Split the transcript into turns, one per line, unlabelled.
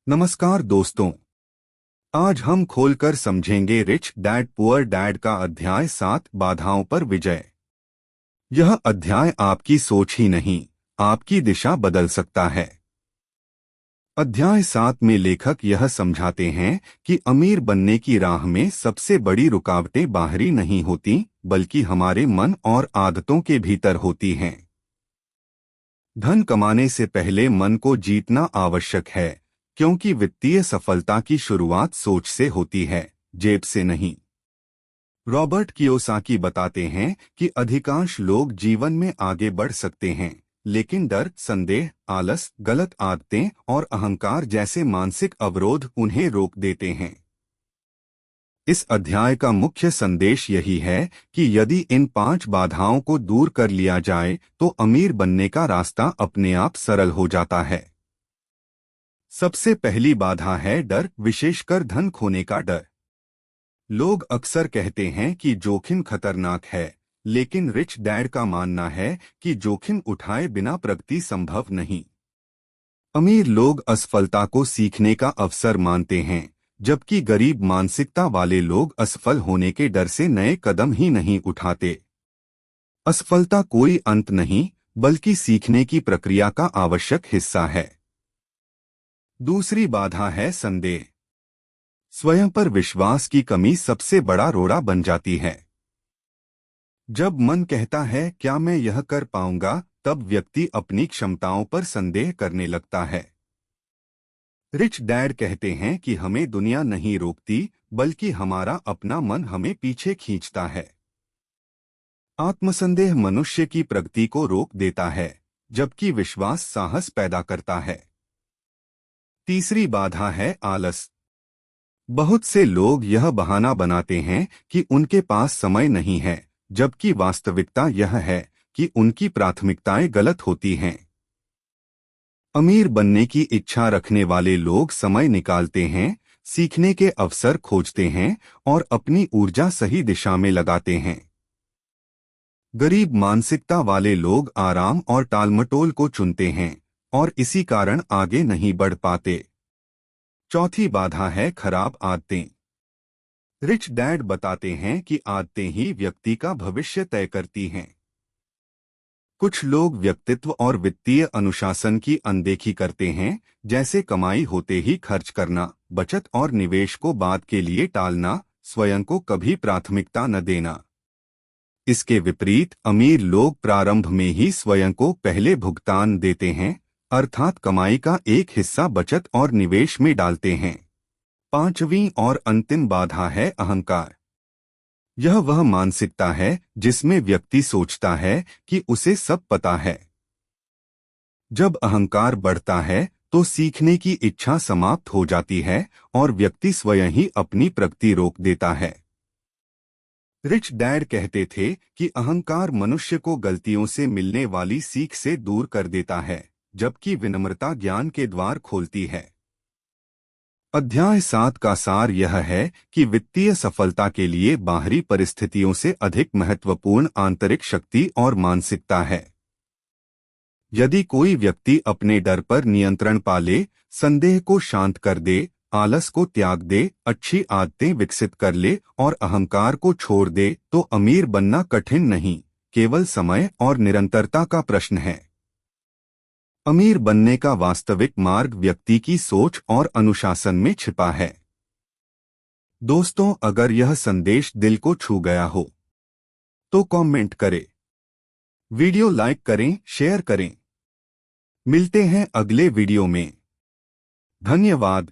नमस्कार दोस्तों। आज हम खोलकर समझेंगे रिच डैड पुअर डैड का अध्याय 7 बाधाओं पर विजय। यह अध्याय आपकी सोच ही नहीं, आपकी दिशा बदल सकता है। अध्याय 7 में लेखक यह समझाते हैं कि अमीर बनने की राह में सबसे बड़ी रुकावटें बाहरी नहीं होती, बल्कि हमारे मन और आदतों के भीतर होती हैं। धन कमाने से पहले मन को जीतना आवश्यक है, क्योंकि वित्तीय सफलता की शुरुआत सोच से होती है, जेब से नहीं। रॉबर्ट कियोसाकी बताते हैं कि अधिकांश लोग जीवन में आगे बढ़ सकते हैं, लेकिन डर, संदेह, आलस, गलत आदतें और अहंकार जैसे मानसिक अवरोध उन्हें रोक देते हैं। इस अध्याय का मुख्य संदेश यही है कि यदि इन 5 बाधाओं को दूर कर लिया जाए तो अमीर बनने का रास्ता अपने आप सरल हो जाता है। सबसे पहली बाधा है डर, विशेषकर धन खोने का डर। लोग अक्सर कहते हैं कि जोखिम खतरनाक है, लेकिन रिच डैड का मानना है कि जोखिम उठाए बिना प्रगति संभव नहीं। अमीर लोग असफलता को सीखने का अवसर मानते हैं, जबकि गरीब मानसिकता वाले लोग असफल होने के डर से नए कदम ही नहीं उठाते। असफलता कोई अंत नहीं, बल्कि सीखने की प्रक्रिया का आवश्यक हिस्सा है। दूसरी बाधा है संदेह। स्वयं पर विश्वास की कमी सबसे बड़ा रोड़ा बन जाती है। जब मन कहता है क्या मैं यह कर पाऊंगा, तब व्यक्ति अपनी क्षमताओं पर संदेह करने लगता है। रिच डैड कहते हैं कि हमें दुनिया नहीं रोकती, बल्कि हमारा अपना मन हमें पीछे खींचता है। आत्मसंदेह मनुष्य की प्रगति को रोक देता है, जबकि विश्वास साहस पैदा करता है। तीसरी बाधा है आलस। बहुत से लोग यह बहाना बनाते हैं कि उनके पास समय नहीं है, जबकि वास्तविकता यह है कि उनकी प्राथमिकताएं गलत होती हैं। अमीर बनने की इच्छा रखने वाले लोग समय निकालते हैं, सीखने के अवसर खोजते हैं और अपनी ऊर्जा सही दिशा में लगाते हैं। गरीब मानसिकता वाले लोग आराम और टालमटोल को चुनते हैं और इसी कारण आगे नहीं बढ़ पाते। चौथी बाधा है खराब आदतें। रिच डैड बताते हैं कि आदतें ही व्यक्ति का भविष्य तय करती हैं। कुछ लोग व्यक्तित्व और वित्तीय अनुशासन की अनदेखी करते हैं, जैसे कमाई होते ही खर्च करना, बचत और निवेश को बाद के लिए टालना, स्वयं को कभी प्राथमिकता न देना। इसके विपरीत अमीर लोग प्रारंभ में ही स्वयं को पहले भुगतान देते हैं, अर्थात कमाई का एक हिस्सा बचत और निवेश में डालते हैं। पांचवी और अंतिम बाधा है अहंकार। यह वह मानसिकता है जिसमें व्यक्ति सोचता है कि उसे सब पता है। जब अहंकार बढ़ता है तो सीखने की इच्छा समाप्त हो जाती है और व्यक्ति स्वयं ही अपनी प्रगति रोक देता है। रिच डैड कहते थे कि अहंकार मनुष्य को गलतियों से मिलने वाली सीख से दूर कर देता है, जबकि विनम्रता ज्ञान के द्वार खोलती है। अध्याय 7 का सार यह है कि वित्तीय सफलता के लिए बाहरी परिस्थितियों से अधिक महत्वपूर्ण आंतरिक शक्ति और मानसिकता है। यदि कोई व्यक्ति अपने डर पर नियंत्रण पा ले, संदेह को शांत कर दे, आलस को त्याग दे, अच्छी आदतें विकसित कर ले और अहंकार को छोड़ दे, तो अमीर बनना कठिन नहीं, केवल समय और निरंतरता का प्रश्न है। अमीर बनने का वास्तविक मार्ग व्यक्ति की सोच और अनुशासन में छिपा है। दोस्तों, अगर यह संदेश दिल को छू गया हो तो कमेंट करें, वीडियो लाइक करें, शेयर करें। मिलते हैं अगले वीडियो में। धन्यवाद।